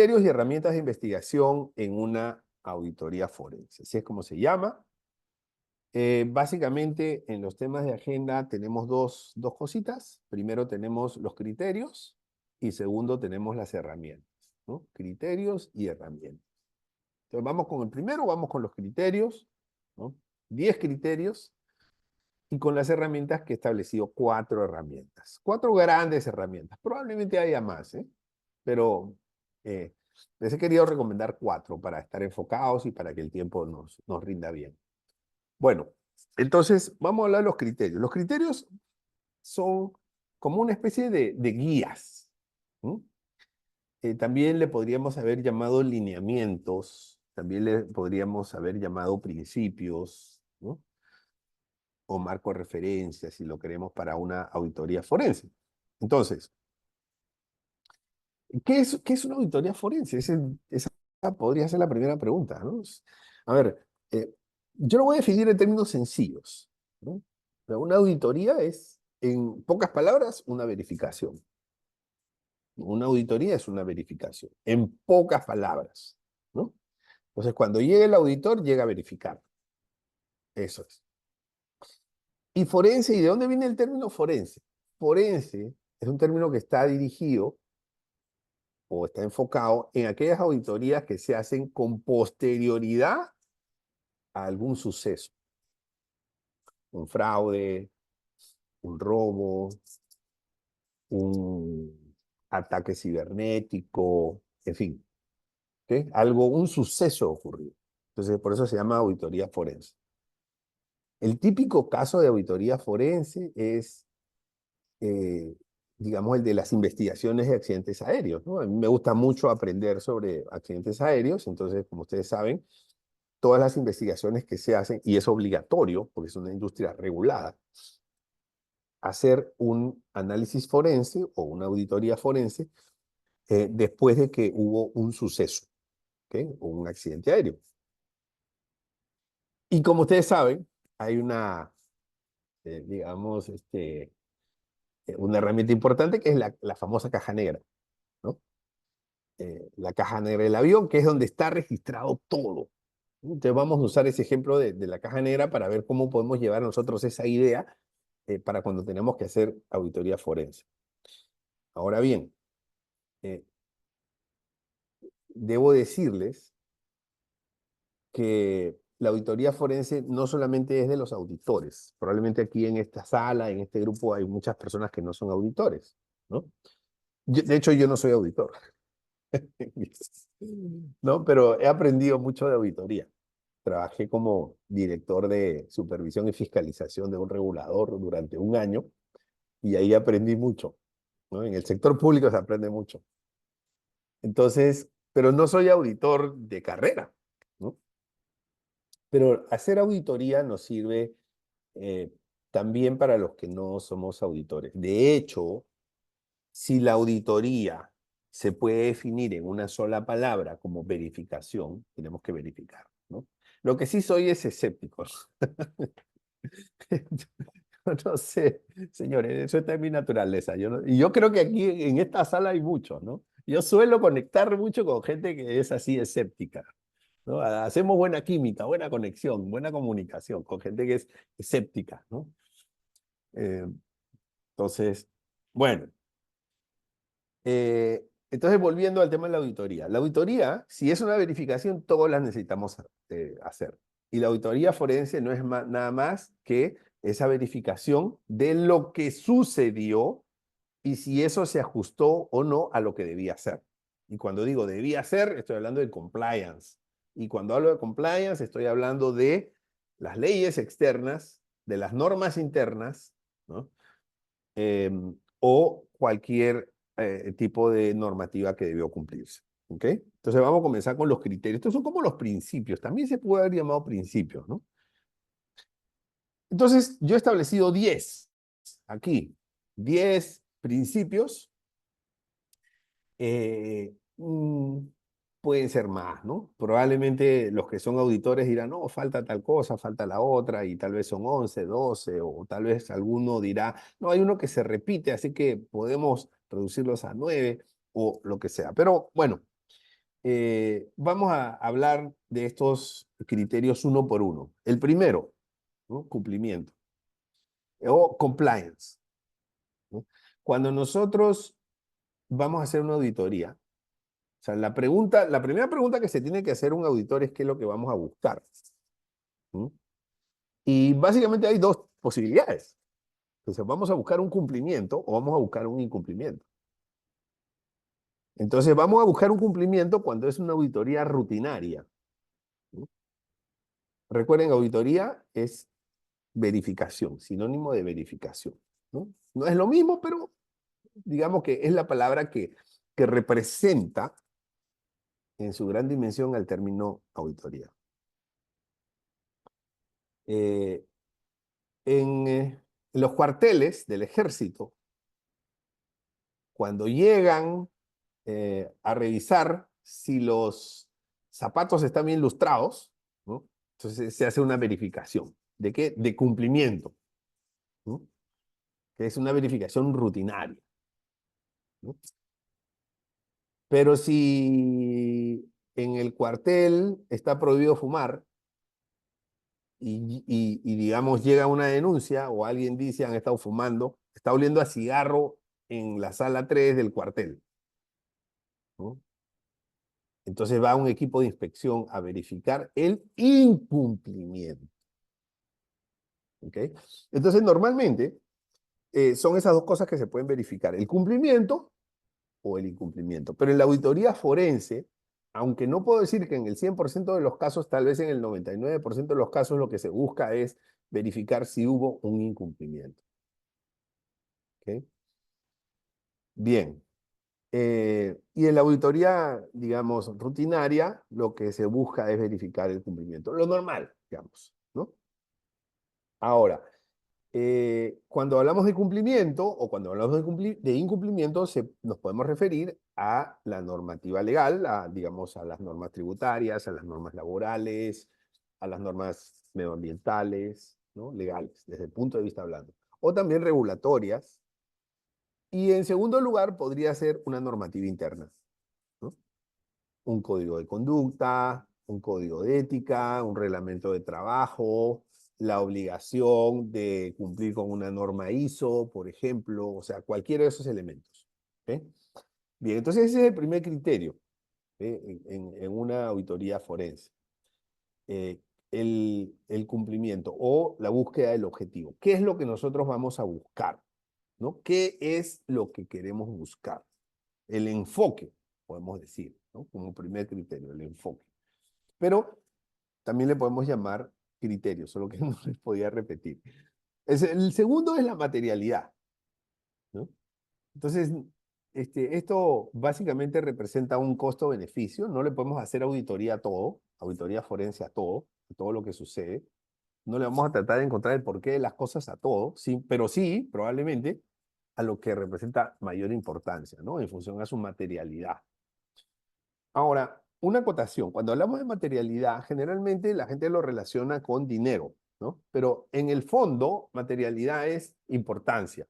criterios y herramientas de investigación en una auditoría forense. Así es como se llama. Básicamente, en los temas de agenda tenemos dos cositas. Primero tenemos los criterios y segundo tenemos las herramientas, ¿no? Criterios y herramientas. Entonces, vamos con el primero, vamos con los criterios, ¿no? 10 criterios y con las herramientas que he establecido 4 herramientas. 4 grandes herramientas. Probablemente haya más, ¿eh? Pero les he querido recomendar 4 para estar enfocados y para que el tiempo nos rinda bien. Bueno, entonces vamos a hablar de los criterios. Los criterios son como una especie de guías. También le podríamos haber llamado lineamientos, también le podríamos haber llamado principios, ¿no? O marco de referencia, si lo queremos para una auditoría forense. Entonces, ¿qué es una auditoría forense? Esa podría ser la primera pregunta, ¿no? A ver, yo lo voy a definir en términos sencillos, ¿no? Pero una auditoría es, en pocas palabras, una verificación. Una auditoría es una verificación, en pocas palabras, ¿no? Entonces, cuando llegue el auditor, llega a verificar. Eso es. Y forense, ¿y de dónde viene el término forense? Forense es un término que está dirigido o está enfocado en aquellas auditorías que se hacen con posterioridad a algún suceso. Un fraude, un robo, un ataque cibernético, en fin, ¿okay? Un suceso ocurrido. Entonces, por eso se llama auditoría forense. El típico caso de auditoría forense es, digamos, el de las investigaciones de accidentes aéreos, ¿no? A mí me gusta mucho aprender sobre accidentes aéreos, entonces, como ustedes saben, todas las investigaciones que se hacen, y es obligatorio, porque es una industria regulada, hacer un análisis forense o una auditoría forense después de que hubo un suceso, ¿okay? O un accidente aéreo. Y como ustedes saben, hay una, digamos, una herramienta importante que es la famosa caja negra, ¿no? La caja negra del avión, que es donde está registrado todo. Entonces vamos a usar ese ejemplo de la caja negra para ver cómo podemos llevar nosotros esa idea para cuando tenemos que hacer auditoría forense. Ahora bien, debo decirles que la auditoría forense no solamente es de los auditores. Probablemente aquí en esta sala, en este grupo, hay muchas personas que no son auditores, ¿no? De hecho, yo no soy auditor, ¿no? Pero he aprendido mucho de auditoría. Trabajé como director de supervisión y fiscalización de un regulador durante un año y ahí aprendí mucho, ¿no? En el sector público se aprende mucho. Entonces, pero no soy auditor de carrera, ¿no? Pero hacer auditoría nos sirve también para los que no somos auditores. De hecho, si la auditoría se puede definir en una sola palabra como verificación, tenemos que verificar, ¿no? Lo que sí soy es escéptico. No sé, señores, eso está en mi naturaleza. Y yo creo que aquí en esta sala hay muchos, ¿no? Yo suelo conectar mucho con gente que es así escéptica, ¿no? Hacemos buena química, buena conexión, buena comunicación con gente que es escéptica, ¿no? Eh, entonces, bueno. Entonces, volviendo al tema de la auditoría. La auditoría, si es una verificación, todas las necesitamos hacer. Y la auditoría forense no es nada más que esa verificación de lo que sucedió y si eso se ajustó o no a lo que debía ser. Y cuando digo debía ser, estoy hablando de compliance. Y cuando hablo de compliance, estoy hablando de las leyes externas, de las normas internas, ¿no? O cualquier tipo de normativa que debió cumplirse. ¿Ok? Entonces vamos a comenzar con los criterios. Estos son como los principios. También se puede haber llamado principios, ¿no? Entonces yo he establecido 10 aquí. 10 principios. Eh, mm, pueden ser más, ¿no? Probablemente los que son auditores dirán, no, falta tal cosa, falta la otra, y tal vez son 11, 12, o tal vez alguno dirá, no, hay uno que se repite, así que podemos reducirlos a 9, o lo que sea. Pero bueno, vamos a hablar de estos criterios uno por uno. El primero, ¿no? Cumplimiento o compliance, ¿no? Cuando nosotros vamos a hacer una auditoría, o sea, la primera pregunta que se tiene que hacer un auditor es qué es lo que vamos a buscar, ¿no? Y básicamente hay dos posibilidades. Entonces, ¿vamos a buscar un cumplimiento o vamos a buscar un incumplimiento? Entonces, vamos a buscar un cumplimiento cuando es una auditoría rutinaria, ¿no? Recuerden, auditoría es verificación, sinónimo de verificación, ¿no? No es lo mismo, pero digamos que es la palabra que representa en su gran dimensión al término auditoría. Eh, en los cuarteles del ejército, cuando llegan a revisar si los zapatos están bien lustrados, ¿no? Entonces se hace una verificación. ¿De qué? De cumplimiento, ¿no? Que es una verificación rutinaria, ¿no? Pero si en el cuartel está prohibido fumar digamos llega una denuncia o alguien dice han estado fumando, está oliendo a cigarro en la sala 3 del cuartel, ¿no? Entonces va un equipo de inspección a verificar el incumplimiento. ¿Ok? Entonces normalmente son esas dos cosas que se pueden verificar, el cumplimiento o el incumplimiento. Pero en la auditoría forense, aunque no puedo decir que en el 100% de los casos, tal vez en el 99% de los casos lo que se busca es verificar si hubo un incumplimiento. ¿Ok? Bien. Y en la auditoría, digamos, rutinaria, lo que se busca es verificar el cumplimiento. Lo normal, digamos, ¿no? Ahora, cuando hablamos de cumplimiento o cuando hablamos de incumplimiento, nos podemos referir a la normativa legal, digamos, a las normas tributarias, a las normas laborales, a las normas medioambientales, ¿no? Legales, desde el punto de vista hablando. O también regulatorias. Y en segundo lugar, podría ser una normativa interna, ¿no? Un código de conducta, un código de ética, un reglamento de trabajo, la obligación de cumplir con una norma ISO, por ejemplo, o sea, cualquiera de esos elementos. ¿Ok? Bien, entonces ese es el primer criterio, en una auditoría forense. Eh, el cumplimiento o la búsqueda del objetivo. ¿Qué es lo que nosotros vamos a buscar? ¿No? ¿Qué es lo que queremos buscar? El enfoque, podemos decir, ¿no? Como primer criterio, el enfoque. Pero también le podemos llamar criterio, solo que no les podía repetir. El segundo es la materialidad, ¿no? Entonces, esto básicamente representa un costo-beneficio. No le podemos hacer auditoría a todo, auditoría forense a todo lo que sucede. No le vamos a tratar de encontrar el porqué de las cosas a todo, sí, pero sí, probablemente, a lo que representa mayor importancia, ¿no? En función a su materialidad. Ahora, una acotación. Cuando hablamos de materialidad, generalmente la gente lo relaciona con dinero, ¿no? Pero en el fondo, materialidad es importancia,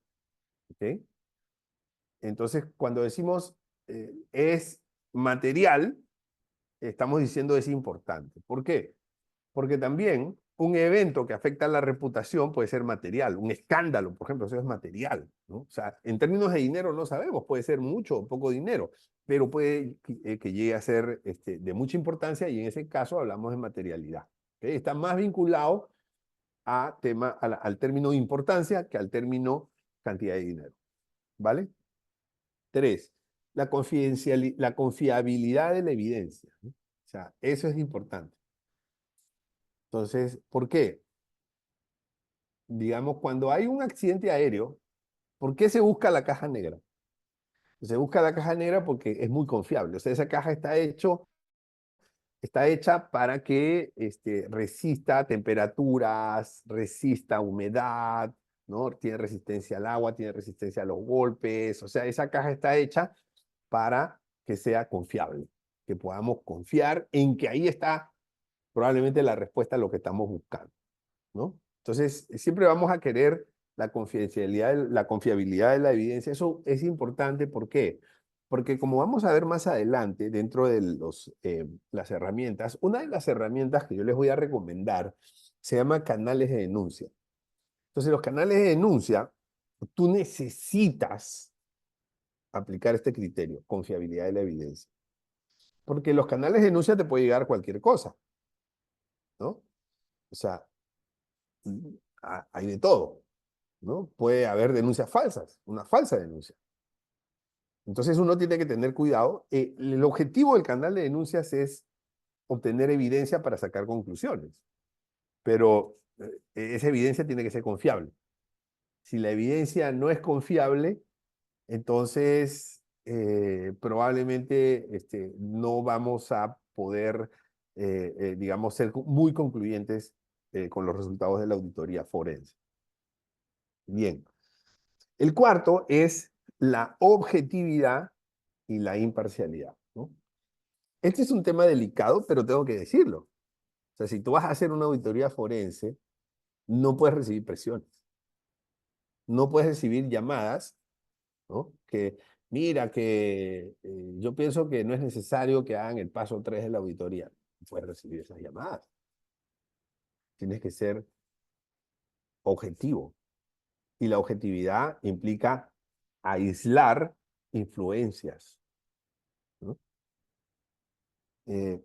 ¿ok? Entonces, cuando decimos es material, estamos diciendo es importante. ¿Por qué? Porque también un evento que afecta a la reputación puede ser material. Un escándalo, por ejemplo, eso es material, ¿no? O sea, en términos de dinero no sabemos, puede ser mucho o poco dinero, pero puede que llegue a ser de mucha importancia y en ese caso hablamos de materialidad. ¿Okay? Está más vinculado al término importancia que al término cantidad de dinero. ¿Vale? 3, la confiabilidad de la evidencia, ¿no? O sea, eso es importante. Entonces, ¿por qué? Digamos, cuando hay un accidente aéreo, ¿por qué se busca la caja negra? Se busca la caja negra porque es muy confiable. O sea, esa caja está hecha para que resista temperaturas, resista humedad, ¿no? Tiene resistencia al agua, tiene resistencia a los golpes. O sea, esa caja está hecha para que sea confiable, que podamos confiar en que ahí está probablemente la respuesta a lo que estamos buscando, ¿no? Entonces, siempre vamos a querer la confidencialidad, la confiabilidad de la evidencia. Eso es importante, ¿por qué? Porque como vamos a ver más adelante, dentro de las herramientas, una de las herramientas que yo les voy a recomendar se llama canales de denuncia. Entonces, los canales de denuncia, tú necesitas aplicar este criterio, confiabilidad de la evidencia. Porque los canales de denuncia te puede llegar cualquier cosa, ¿no? O sea, hay de todo, ¿no? Puede haber denuncias falsas, una falsa denuncia. Entonces uno tiene que tener cuidado. El objetivo del canal de denuncias es obtener evidencia para sacar conclusiones, pero esa evidencia tiene que ser confiable. Si la evidencia no es confiable, entonces probablemente no vamos a poder, digamos, ser muy concluyentes con los resultados de la auditoría forense. Bien. El cuarto es la objetividad y la imparcialidad, ¿no? Este es un tema delicado, pero tengo que decirlo. O sea, si tú vas a hacer una auditoría forense, no puedes recibir presiones. No puedes recibir llamadas, ¿no? Que, mira, que yo pienso que no es necesario que hagan el paso 3 de la auditoría. No puedes recibir esas llamadas. Tienes que ser objetivo. Y la objetividad implica aislar influencias, ¿no?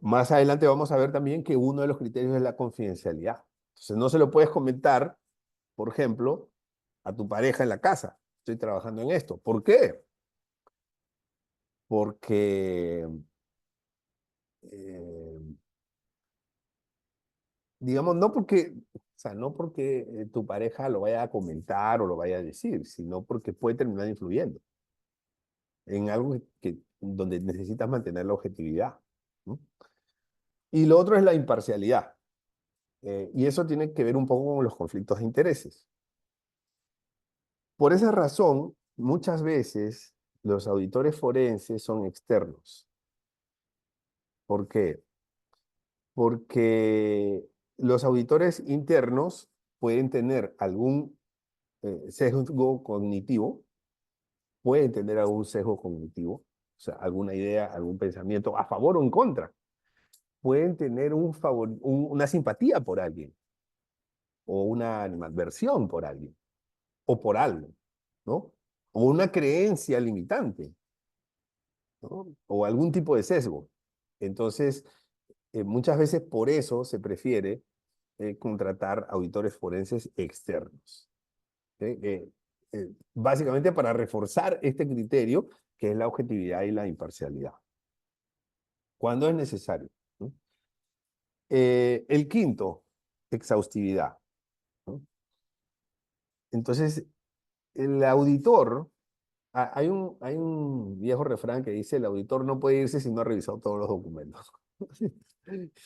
Más adelante vamos a ver también que uno de los criterios es la confidencialidad. Entonces no se lo puedes comentar, por ejemplo, a tu pareja en la casa. Estoy trabajando en esto. ¿Por qué? Porque, eh, digamos, o sea, no porque tu pareja lo vaya a comentar o lo vaya a decir, sino porque puede terminar influyendo en algo donde necesitas mantener la objetividad, ¿no? Y lo otro es la imparcialidad. Y eso tiene que ver un poco con los conflictos de intereses. Por esa razón, muchas veces los auditores forenses son externos. ¿Por qué? Porque los auditores internos pueden tener algún sesgo cognitivo, o sea, alguna idea, algún pensamiento a favor o en contra. Pueden tener una simpatía por alguien, o una animadversión por alguien, o por algo, ¿no? O una creencia limitante, ¿no? O algún tipo de sesgo. Entonces, muchas veces por eso se prefiere contratar auditores forenses externos. ¿Sí? Básicamente para reforzar este criterio que es la objetividad y la imparcialidad. Cuando es necesario, ¿no? El quinto, exhaustividad, ¿no? Entonces, el auditor, hay un viejo refrán que dice, el auditor no puede irse si no ha revisado todos los documentos.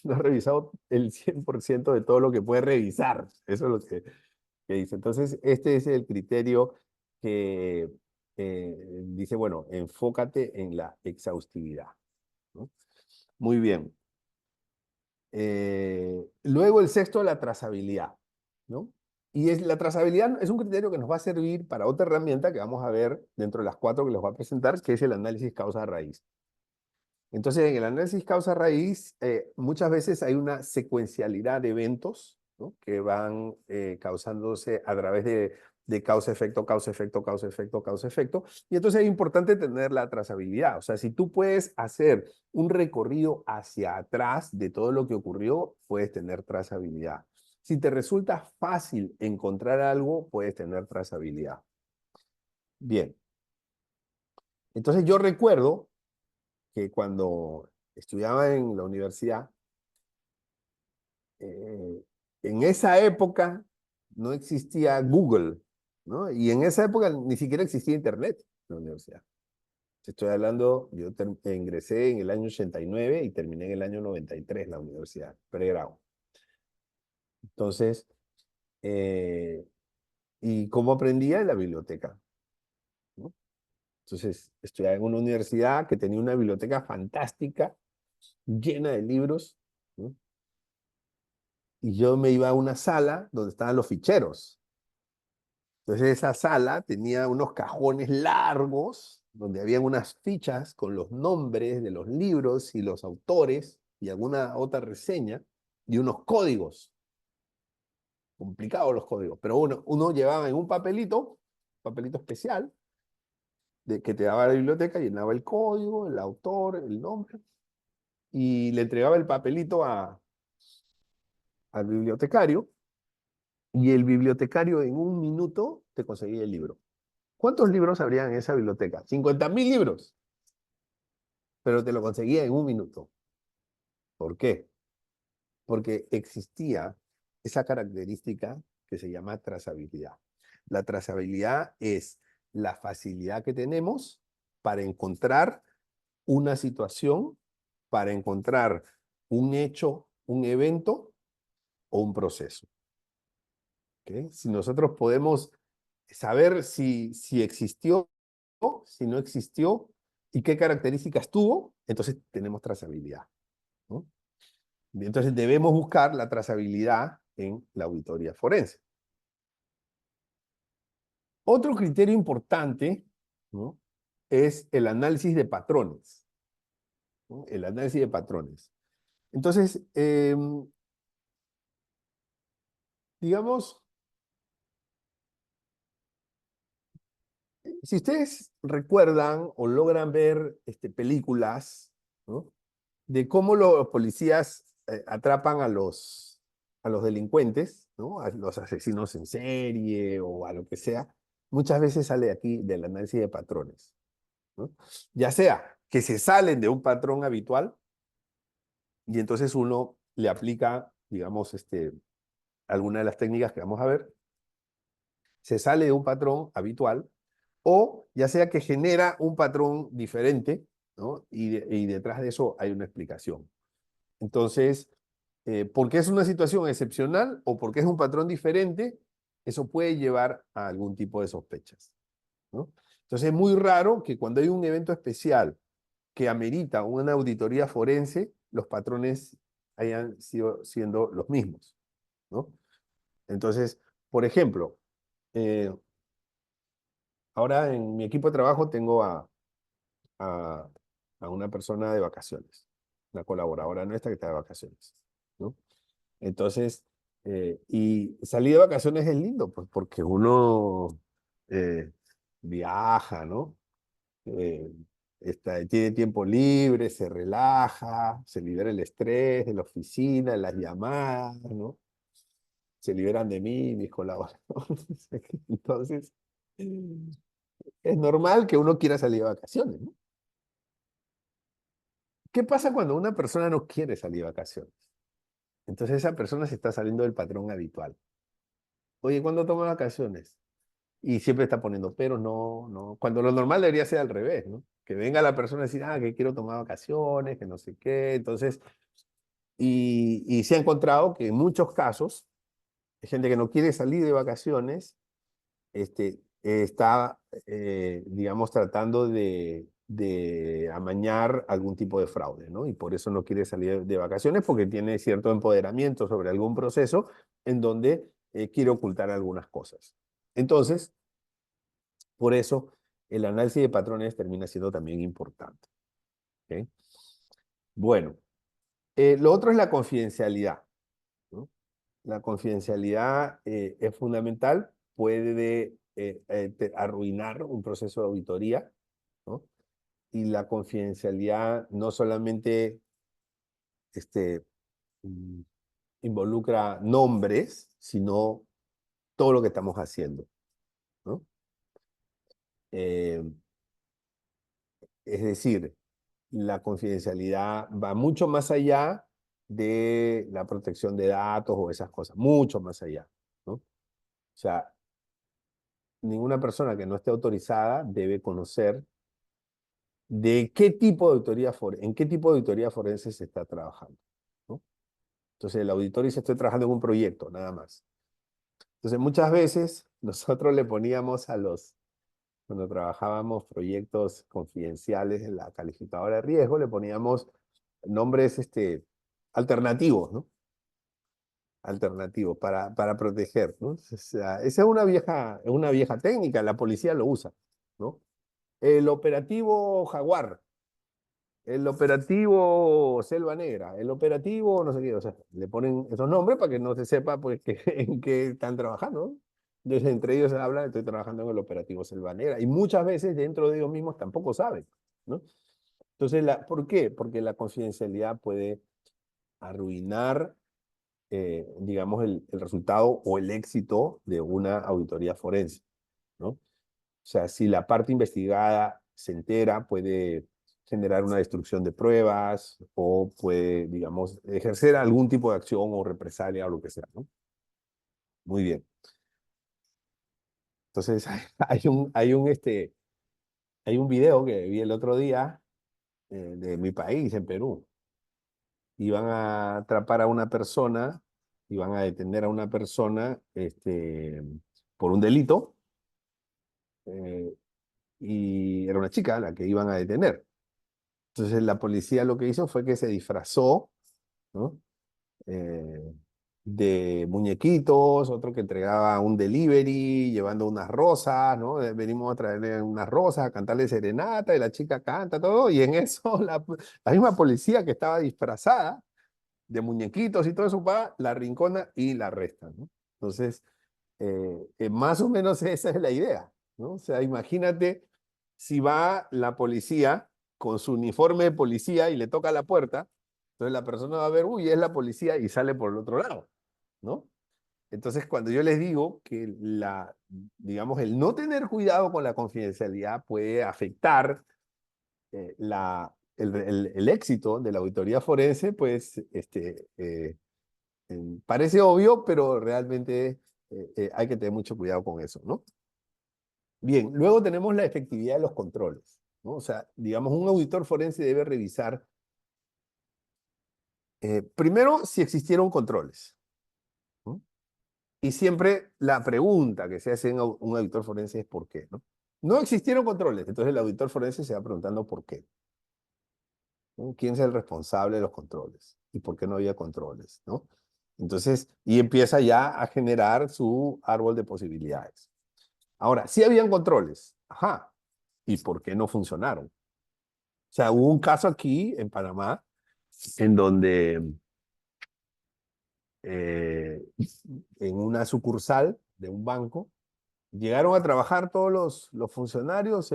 No ha revisado el 100% de todo lo que puede revisar. Eso es lo que dice. Entonces, este es el criterio que dice, bueno, enfócate en la exhaustividad, ¿no? Muy bien. Luego el sexto, la trazabilidad, ¿no? Y la trazabilidad es un criterio que nos va a servir para otra herramienta que vamos a ver dentro de las cuatro que les voy a presentar, que es el análisis causa-raíz. Entonces, en el análisis causa-raíz, muchas veces hay una secuencialidad de eventos, ¿no? Que van causándose a través de causa-efecto, causa-efecto, causa-efecto, causa-efecto. Y entonces es importante tener la trazabilidad. O sea, si tú puedes hacer un recorrido hacia atrás de todo lo que ocurrió, puedes tener trazabilidad. Si te resulta fácil encontrar algo, puedes tener trazabilidad. Bien. Entonces yo recuerdo que cuando estudiaba en la universidad, eh, en esa época no existía Google, ¿no? Y en esa época ni siquiera existía Internet en la universidad. Estoy hablando, yo ingresé en el año 89 y terminé en el año 93 la universidad, pregrado. Entonces, eh, ¿y cómo aprendía? En la biblioteca, ¿no? Entonces, estudiaba en una universidad que tenía una biblioteca fantástica, llena de libros, ¿no? Y yo me iba a una sala donde estaban los ficheros. Entonces esa sala tenía unos cajones largos donde habían unas fichas con los nombres de los libros y los autores y alguna otra reseña y unos códigos, complicados los códigos, pero uno llevaba en un papelito especial, que te daba la biblioteca, llenaba el código, el autor, el nombre, y le entregaba el papelito al bibliotecario, y el bibliotecario en un minuto te conseguía el libro. ¿Cuántos libros habría en esa biblioteca? 50.000 libros, pero te lo conseguía en un minuto. ¿Por qué? Porque existía esa característica que se llama trazabilidad. La trazabilidad es la facilidad que tenemos para encontrar una situación, para encontrar un hecho, un evento o un proceso. ¿Okay? Si nosotros podemos saber si existió, si no existió y qué características tuvo, entonces tenemos trazabilidad, ¿no? Entonces debemos buscar la trazabilidad en la auditoría forense. Otro criterio importante, ¿no?, es el análisis de patrones, ¿no? El análisis de patrones. Entonces, digamos, si ustedes recuerdan o logran ver películas, ¿no?, de cómo los policías atrapan a los delincuentes, ¿no?, a los asesinos en serie o a lo que sea, muchas veces sale aquí del análisis de patrones, ¿no? Ya sea que se salen de un patrón habitual y entonces uno le aplica, digamos, alguna de las técnicas que vamos a ver, se sale de un patrón habitual, o ya sea que genera un patrón diferente, ¿no?, y detrás de eso hay una explicación. Entonces, porque es una situación excepcional o porque es un patrón diferente, eso puede llevar a algún tipo de sospechas, ¿no? Entonces es muy raro que cuando hay un evento especial que amerita una auditoría forense, los patrones hayan sido siendo los mismos, ¿no? Entonces, por ejemplo, eh, ahora en mi equipo de trabajo tengo a, a una persona de vacaciones, una colaboradora nuestra que está de vacaciones, ¿no? Entonces, y salir de vacaciones es lindo, pues porque uno eh, viaja, ¿no? Eh, tiene tiempo libre, se relaja, se libera el estrés de la oficina, de las llamadas, ¿no? Se liberan de mí, mis colaboradores. Entonces, es normal que uno quiera salir de vacaciones, ¿no? ¿Qué pasa cuando una persona no quiere salir de vacaciones? Entonces esa persona se está saliendo del patrón habitual. Oye, ¿cuándo toma vacaciones? Y siempre está poniendo pero no, no. Cuando lo normal debería ser al revés, ¿no? Que venga la persona a decir, que quiero tomar vacaciones, que no sé qué. Entonces, y se ha encontrado que en muchos casos, hay gente que no quiere salir de vacaciones, está, digamos, tratando de amañar algún tipo de fraude, ¿no? Y por eso no quiere salir de vacaciones porque tiene cierto empoderamiento sobre algún proceso en donde quiere ocultar algunas cosas. Entonces, por eso el análisis de patrones termina siendo también importante. ¿Ok? Bueno, lo otro es la confidencialidad, ¿no? La confidencialidad es fundamental, puede arruinar un proceso de auditoría, ¿no? Y la confidencialidad no solamente este, mm, involucra nombres, sino todo lo que estamos haciendo, ¿no? Eh, es decir, la confidencialidad va mucho más allá de la protección de datos o esas cosas, mucho más allá, ¿no? O sea, ninguna persona que no esté autorizada debe conocer de qué tipo de en qué tipo de auditoría forense se está trabajando, ¿no? Entonces, el auditor dice, estoy trabajando en un proyecto, nada más. Entonces, muchas veces nosotros le poníamos cuando trabajábamos proyectos confidenciales en la calificadora de riesgo, le poníamos nombres alternativos, ¿no? Alternativos para proteger, ¿no? O sea, esa es una vieja técnica, la policía lo usa, ¿no? el operativo Jaguar, el operativo Selva Negra, el operativo no sé qué, o sea, le ponen esos nombres para que no se sepa pues en qué están trabajando, ¿no? Entonces entre ellos se habla, estoy trabajando en el operativo Selva Negra, y muchas veces dentro de ellos mismos tampoco saben, ¿no? Entonces, ¿por qué? Porque la confidencialidad puede arruinar, digamos, el resultado o el éxito de una auditoría forense, ¿no? O sea, si la parte investigada se entera, puede generar una destrucción de pruebas o puede, digamos, ejercer algún tipo de acción o represalia o lo que sea, ¿no? Muy bien. Entonces, hay un video que vi el otro día de mi país, en Perú. Iban a atrapar a una persona, iban a detener a una persona por un delito, eh, y era una chica la que iban a detener. Entonces la policía lo que hizo fue que se disfrazó, ¿no? Eh, de muñequitos, otro que entregaba un delivery, llevando unas rosas, ¿no? Venimos a traerle unas rosas, a cantarle serenata, y la chica canta todo, y en eso la misma policía que estaba disfrazada de muñequitos y todo eso va, la rincona y la arrestan, ¿no? Entonces, más o menos esa es la idea, ¿no? O sea, imagínate si va la policía con su uniforme de policía y le toca la puerta, entonces la persona va a ver, uy, es la policía y sale por el otro lado, ¿no? Entonces, cuando yo les digo que digamos, el no tener cuidado con la confidencialidad puede afectar el éxito de la auditoría forense, pues parece obvio, pero realmente hay que tener mucho cuidado con eso, ¿no? Bien, luego tenemos la efectividad de los controles, ¿no? O sea, digamos, un auditor forense debe revisar, primero, si existieron controles, ¿no? Y siempre la pregunta que se hace en un auditor forense es ¿por qué? ¿No? No existieron controles, entonces el auditor forense se va preguntando ¿por qué? ¿No? ¿Quién es el responsable de los controles? ¿Y por qué no había controles? ¿No? Entonces, y empieza ya a generar su árbol de posibilidades. Ahora, sí habían controles. Ajá. ¿Y por qué no funcionaron? O sea, hubo un caso aquí en Panamá en donde eh, en una sucursal de un banco llegaron a trabajar todos los funcionarios,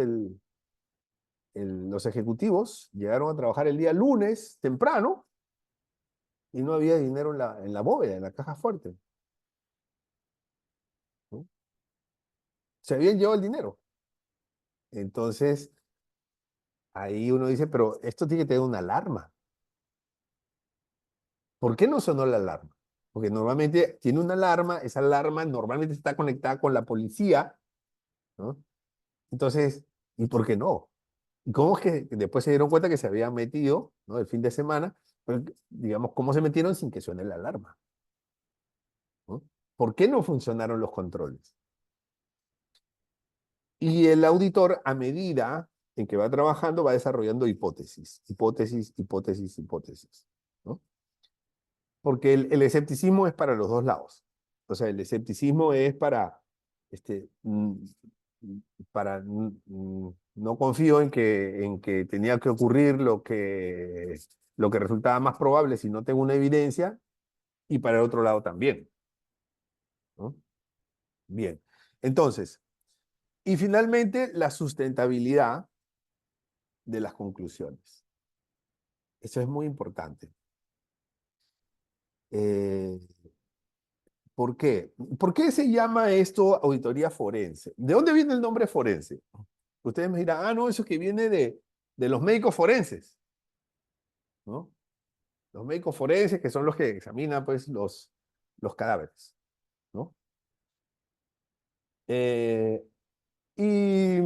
los ejecutivos, llegaron a trabajar el día lunes temprano y no había dinero en la bóveda, en la caja fuerte, ¿no? Se habían llevado el dinero. Entonces, ahí uno dice, pero esto tiene que tener una alarma. ¿Por qué no sonó la alarma? Porque normalmente tiene una alarma, esa alarma normalmente está conectada con la policía, ¿no? Entonces, ¿y por qué no? ¿Y cómo es que después se dieron cuenta que se habían metido, ¿no? El fin de semana, pues, digamos, ¿cómo se metieron sin que suene la alarma? ¿No? ¿Por qué no funcionaron los controles? Y el auditor, a medida en que va trabajando, va desarrollando hipótesis, hipótesis, hipótesis, hipótesis, ¿no? Porque el escepticismo es para los dos lados. O sea, el escepticismo es este, mm, no confío en que tenía que ocurrir lo que resultaba más probable si no tengo una evidencia, y para el otro lado también, ¿no? Bien. Entonces, y finalmente, la sustentabilidad de las conclusiones. Eso es muy importante. Eh, ¿Por qué? ¿Por qué se llama esto auditoría forense? ¿De dónde viene el nombre forense? Ustedes me dirán, no, eso es que viene de los médicos forenses, ¿no? Los médicos forenses que son los que examinan, pues, los cadáveres, ¿no? Eh, y,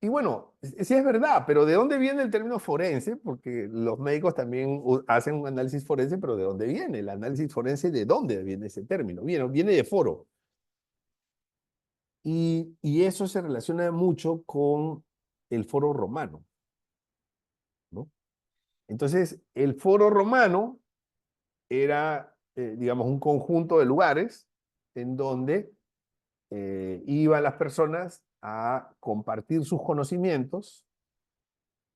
y bueno, sí es verdad, pero ¿de dónde viene el término forense? Porque los médicos también hacen un análisis forense, pero ¿de dónde viene? El análisis forense, ¿de dónde viene ese término? Viene de foro. Y eso se relaciona mucho con el foro romano, ¿no? Entonces, el foro romano era, digamos, un conjunto de lugares en donde iban las personas a compartir sus conocimientos,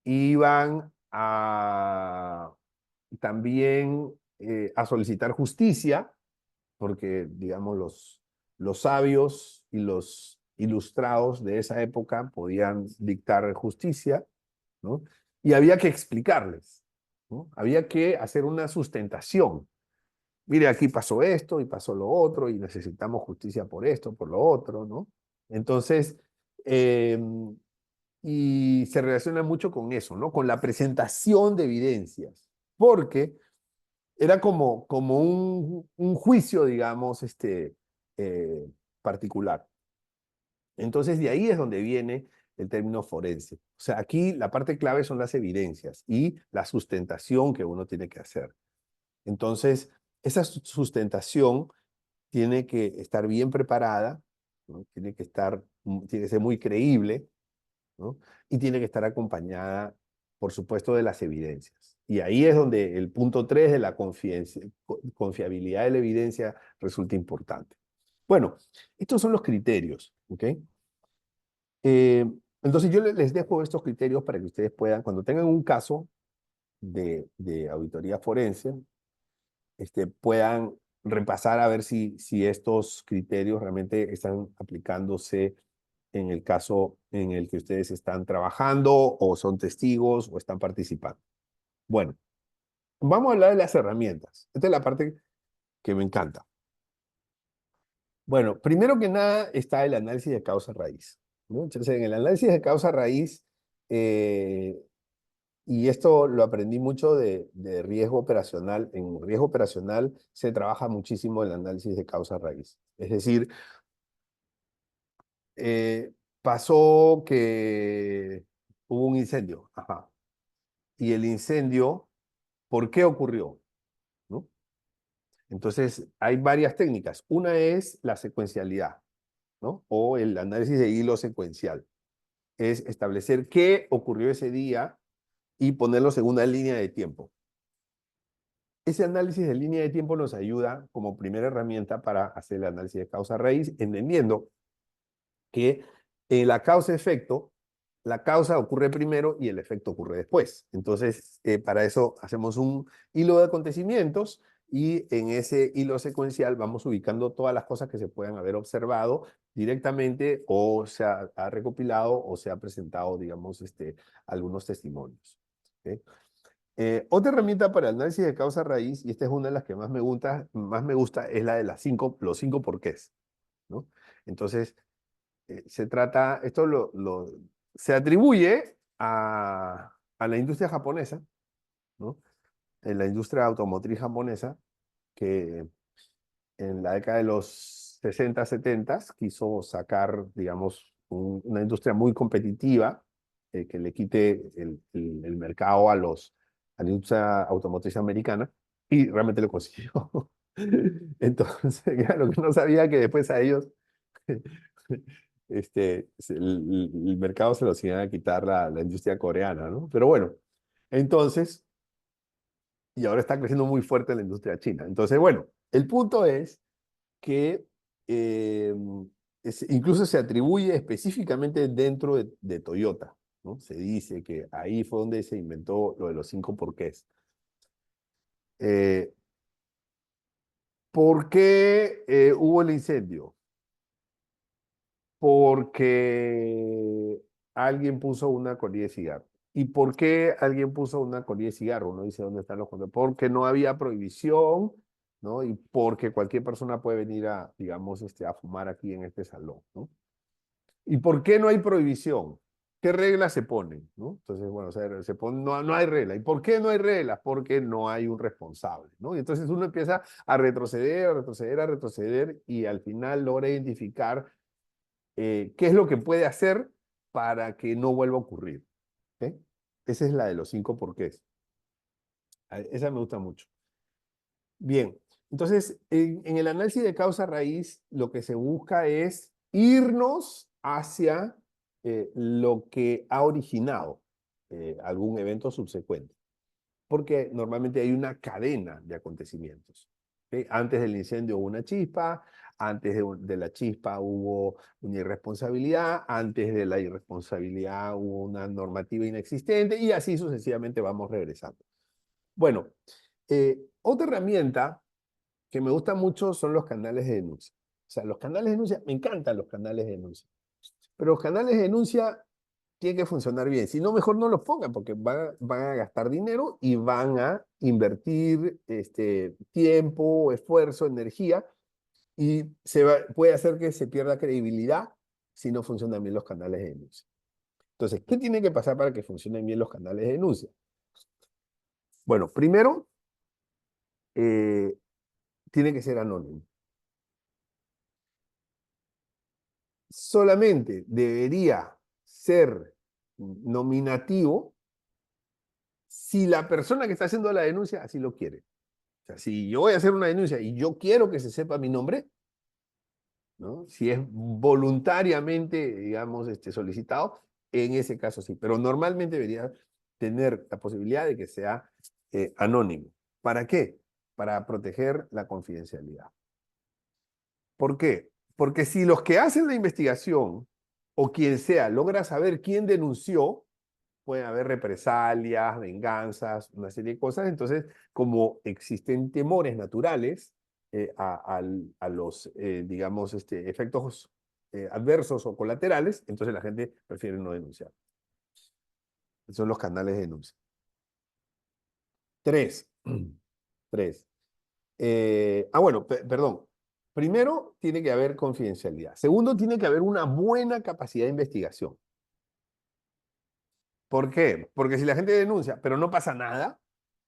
iban a también a solicitar justicia, porque, digamos, los sabios y los ilustrados de esa época podían dictar justicia, ¿no? Y había que explicarles, ¿no? Había que hacer una sustentación. Mire, aquí pasó esto y pasó lo otro y necesitamos justicia por esto, por lo otro, ¿no? Entonces, eh, y se relaciona mucho con eso, ¿no? Con la presentación de evidencias, porque era como un juicio, digamos, eh, particular. Entonces, de ahí es donde viene el término forense. O sea, aquí la parte clave son las evidencias y la sustentación que uno tiene que hacer. Entonces, esa sustentación tiene que estar bien preparada, ¿no? Tiene que ser muy creíble, ¿no? Y tiene que estar acompañada, por supuesto, de las evidencias. Y ahí es donde el punto 3 de la confiabilidad de la evidencia resulta importante. Bueno, estos son los criterios, ¿ok? Eh, entonces yo les dejo estos criterios para que ustedes puedan, cuando tengan un caso de auditoría forense, puedan repasar a ver si estos criterios realmente están aplicándose en el caso en el que ustedes están trabajando o son testigos o están participando. Bueno, vamos a hablar de las herramientas. Esta es la parte que me encanta. Bueno, primero que nada está el análisis de causa raíz, ¿no? Entonces, en el análisis de causa raíz, eh, y esto lo aprendí mucho de riesgo operacional. En riesgo operacional se trabaja muchísimo el análisis de causa raíz. Es decir, eh, pasó que hubo un incendio. Ajá. Y el incendio, ¿por qué ocurrió? ¿No? Entonces, hay varias técnicas. Una es la secuencialidad, ¿no? O el análisis de hilo secuencial. Es establecer qué ocurrió ese día y ponerlo en una línea de tiempo. Ese análisis de línea de tiempo nos ayuda como primera herramienta para hacer el análisis de causa raíz, entendiendo que en la causa-efecto, la causa ocurre primero y el efecto ocurre después. Entonces, para eso hacemos un hilo de acontecimientos y en ese hilo secuencial vamos ubicando todas las cosas que se puedan haber observado directamente o se ha recopilado o se ha presentado, digamos, algunos testimonios. ¿Okay? Otra herramienta para el análisis de causa raíz, y esta es una de las que más me gusta es la de los 5 porqués, ¿no? Entonces, se atribuye a la industria japonesa, ¿no? En la industria automotriz japonesa, que en la década de los 60, 70 quiso sacar, digamos, una industria muy competitiva, que le quite el mercado a la industria automotriz americana, y realmente lo consiguió. Entonces, lo que no sabía que después a ellos el mercado se los iban a quitar la industria coreana, ¿no? Pero bueno, entonces, y ahora está creciendo muy fuerte la industria china. Entonces, bueno, el punto es que eh, incluso se atribuye específicamente dentro de Toyota, ¿no? Se dice que ahí fue donde se inventó lo de los 5 porqués. Eh, ¿Por qué hubo el incendio? Porque alguien puso una colilla de cigarro. ¿Y por qué alguien puso una colilla de cigarro? Uno dice, ¿dónde están los controles? Porque no había prohibición, ¿no? Y porque cualquier persona puede venir digamos, a fumar aquí en este salón, ¿no? ¿Y por qué no hay prohibición? ¿Qué reglas se ponen? ¿No? Entonces, bueno, o sea, no hay regla. ¿Y por qué no hay reglas? Porque no hay un responsable, ¿no? Y entonces uno empieza a retroceder, a retroceder, a retroceder y al final logra identificar qué es lo que puede hacer para que no vuelva a ocurrir. ¿Okay? Esa es la de los 5 porqués. Esa me gusta mucho. Bien, entonces en el análisis de causa raíz lo que se busca es irnos hacia lo que ha originado algún evento subsecuente, porque normalmente hay una cadena de acontecimientos. ¿Okay? Antes del incendio hubo una chispa, antes de la chispa hubo una irresponsabilidad, antes de la irresponsabilidad hubo una normativa inexistente y así sucesivamente vamos regresando. Bueno, otra herramienta que me gusta mucho son los canales de denuncia. O sea, los canales de denuncia, me encantan los canales de denuncia, pero los canales de denuncia tienen que funcionar bien. Si no, mejor no los pongan porque van a gastar dinero y van a invertir tiempo, esfuerzo, energía y puede hacer que se pierda credibilidad si no funcionan bien los canales de denuncia. Entonces, ¿qué tiene que pasar para que funcionen bien los canales de denuncia? Bueno, primero, eh, tiene que ser anónimo. Solamente debería ser nominativo si la persona que está haciendo la denuncia así lo quiere. O sea, si yo voy a hacer una denuncia y yo quiero que se sepa mi nombre, ¿no? Si es voluntariamente, digamos, solicitado, en ese caso sí. Pero normalmente debería tener la posibilidad de que sea anónimo. ¿Para qué? Para proteger la confidencialidad. ¿Por qué? Porque si los que hacen la investigación o quien sea logra saber quién denunció, pueden haber represalias, venganzas, una serie de cosas. Entonces, como existen temores naturales a los, digamos, efectos adversos o colaterales, entonces la gente prefiere no denunciar. Esos son los canales de denuncia. Tres. Tres. Bueno, perdón. Primero, tiene que haber confidencialidad. Segundo, tiene que haber una buena capacidad de investigación. ¿Por qué? Porque si la gente denuncia, pero no pasa nada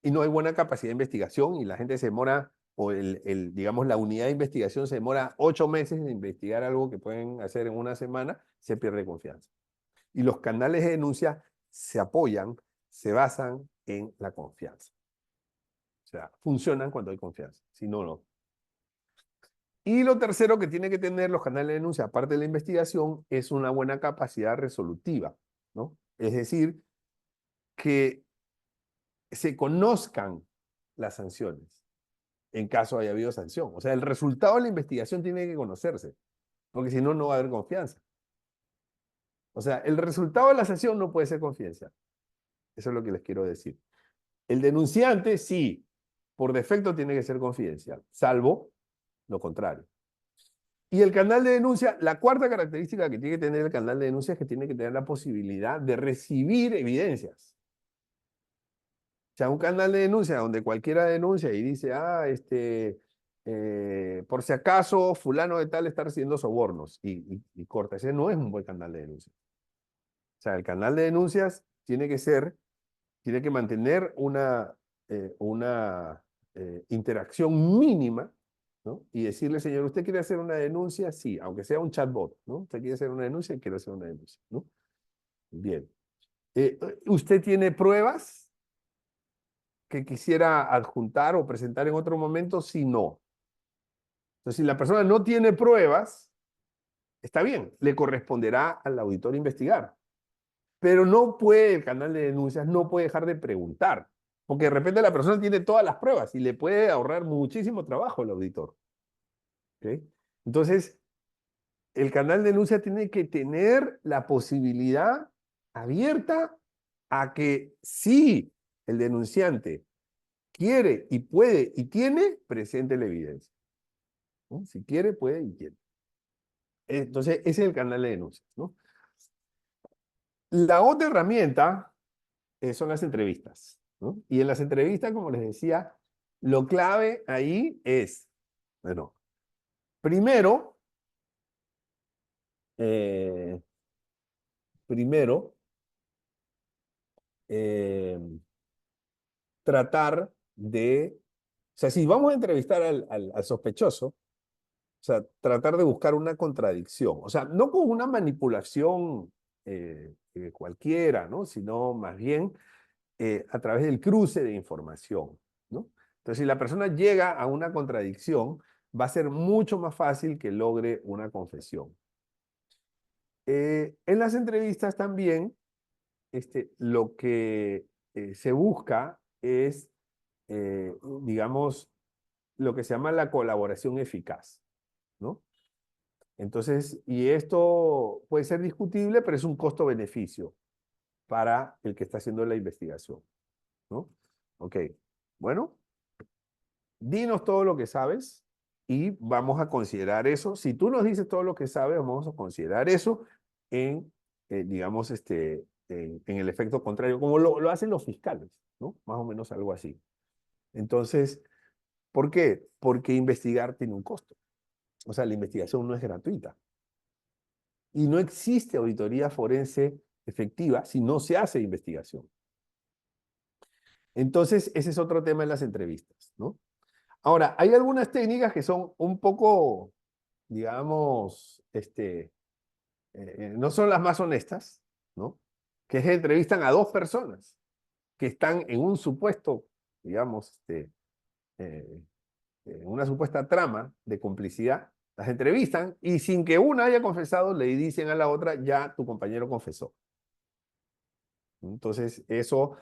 y no hay buena capacidad de investigación y la gente se demora, o digamos, la unidad de investigación se demora 8 meses en investigar algo que pueden hacer en una semana, se pierde confianza. Y los canales de denuncia se apoyan, se basan en la confianza. O sea, funcionan cuando hay confianza, si no, no. Y lo tercero que tiene que tener los canales de denuncia, aparte de la investigación, es una buena capacidad resolutiva, ¿no? Es decir, que se conozcan las sanciones en caso haya habido sanción. O sea, el resultado de la investigación tiene que conocerse, porque si no, no va a haber confianza. O sea, el resultado de la sanción no puede ser confidencial. Eso es lo que les quiero decir. El denunciante, sí, por defecto tiene que ser confidencial, salvo lo contrario. Y el canal de denuncia, la cuarta característica que tiene que tener el canal de denuncia es que tiene que tener la posibilidad de recibir evidencias. O sea, un canal de denuncia donde cualquiera denuncia y dice, por si acaso fulano de tal está recibiendo sobornos y corta. Ese no es un buen canal de denuncia. O sea, el canal de denuncias tiene que mantener una interacción mínima, ¿no? Y decirle, señor, ¿usted quiere hacer una denuncia? Sí, aunque sea un chatbot, ¿no? Usted quiere hacer una denuncia, quiere hacer una denuncia, ¿no? Bien. ¿Usted tiene pruebas que quisiera adjuntar o presentar en otro momento? Si no. Entonces, si la persona no tiene pruebas, está bien, le corresponderá al auditor investigar. Pero no puede, el canal de denuncias no puede dejar de preguntar, porque de repente la persona tiene todas las pruebas y le puede ahorrar muchísimo trabajo al auditor. ¿Ok? Entonces, el canal de denuncia tiene que tener la posibilidad abierta a que si el denunciante quiere y puede y tiene, presente la evidencia, ¿no? Si quiere, puede y tiene. Entonces, ese es el canal de denuncias, ¿no? La otra herramienta son las entrevistas, ¿no? Y en las entrevistas, como les decía, lo clave ahí es, bueno, primero, eh, primero, eh, tratar de, o sea, si vamos a entrevistar al sospechoso, o sea, tratar de buscar una contradicción, o sea, no con una manipulación cualquiera, ¿no? Sino más bien a través del cruce de información, ¿no? Entonces, si la persona llega a una contradicción, va a ser mucho más fácil que logre una confesión. En las entrevistas también, lo que se busca es, digamos, lo que se llama la colaboración eficaz, ¿no? Entonces, y esto puede ser discutible, pero es un costo-beneficio para el que está haciendo la investigación, ¿no? Ok, bueno, dinos todo lo que sabes y vamos a considerar eso. Si tú nos dices todo lo que sabes, vamos a considerar eso en, digamos, en el efecto contrario, como lo hacen los fiscales, ¿no? Más o menos algo así. Entonces, ¿por qué? Porque investigar tiene un costo. O sea, la investigación no es gratuita. Y no existe auditoría forense efectiva si no se hace investigación. Entonces, ese es otro tema en las entrevistas, ¿no? Ahora, hay algunas técnicas que son un poco, digamos, no son las más honestas, ¿no? Que es entrevistan a dos personas que están en un supuesto, digamos, eh, una supuesta trama de complicidad, las entrevistan y sin que una haya confesado, le dicen a la otra, ya tu compañero confesó. Entonces, eso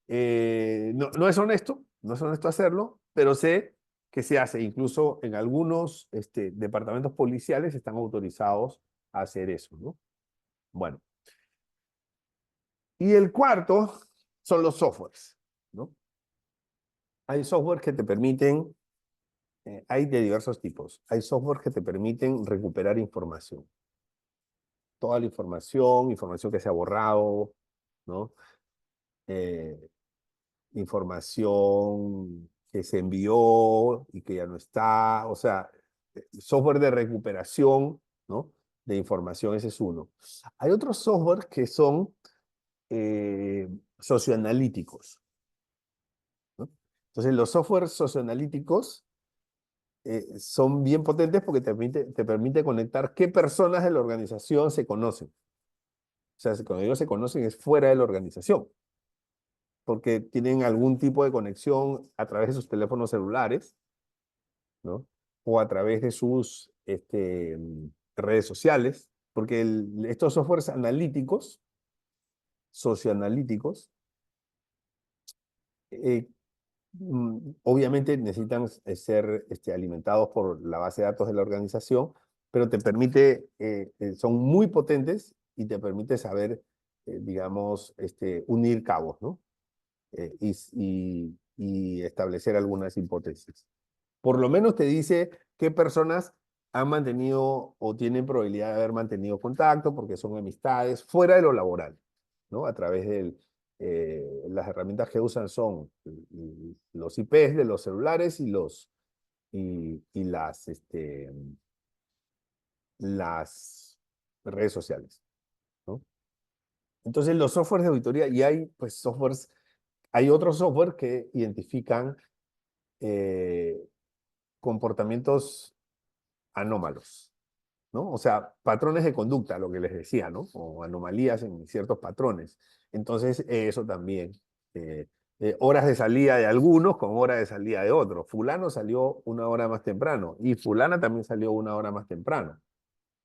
no es honesto, no es honesto hacerlo, pero sé que se hace. Incluso en algunos departamentos policiales están autorizados a hacer eso, ¿no? Bueno, y el cuarto son los softwares, ¿no? Hay softwares que te permiten, hay de diversos tipos. Hay softwares que te permiten recuperar información. Toda la información, información que se ha borrado, ¿no? Eh, información que se envió y que ya no está, o sea, software de recuperación, ¿no? De información, ese es uno. Hay otros software que son socioanalíticos, ¿no? Entonces, los softwares socioanalíticos son bien potentes porque te permite conectar qué personas de la organización se conocen. O sea, cuando ellos se conocen es fuera de la organización, porque tienen algún tipo de conexión a través de sus teléfonos celulares, ¿no? O a través de sus redes sociales, porque estos softwares analíticos, socioanalíticos, eh, obviamente necesitan ser alimentados por la base de datos de la organización, pero te permite, son muy potentes y te permite saber, digamos, unir cabos, ¿no? Y establecer algunas hipótesis. Por lo menos te dice qué personas han mantenido o tienen probabilidad de haber mantenido contacto porque son amistades fuera de lo laboral, ¿no? A través de las herramientas que usan son los IPs de los celulares y las redes sociales, ¿no? Entonces los softwares de auditoría, y hay pues softwares, hay otros software que identifican eh, comportamientos anómalos, ¿no? O sea, patrones de conducta, lo que les decía, ¿no? O anomalías en ciertos patrones. Entonces, eso también. eh, Horas de salida de algunos con horas de salida de otros. Fulano salió una hora más temprano y fulana también salió una hora más temprano,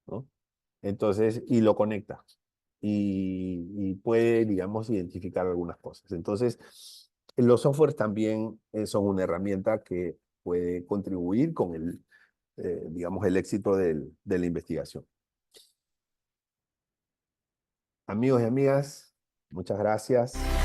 ¿no? Entonces, y lo conecta. Y puede, digamos, identificar algunas cosas. Entonces, los softwares también son una herramienta que puede contribuir con digamos, el éxito de la investigación. Amigos y amigas, muchas gracias.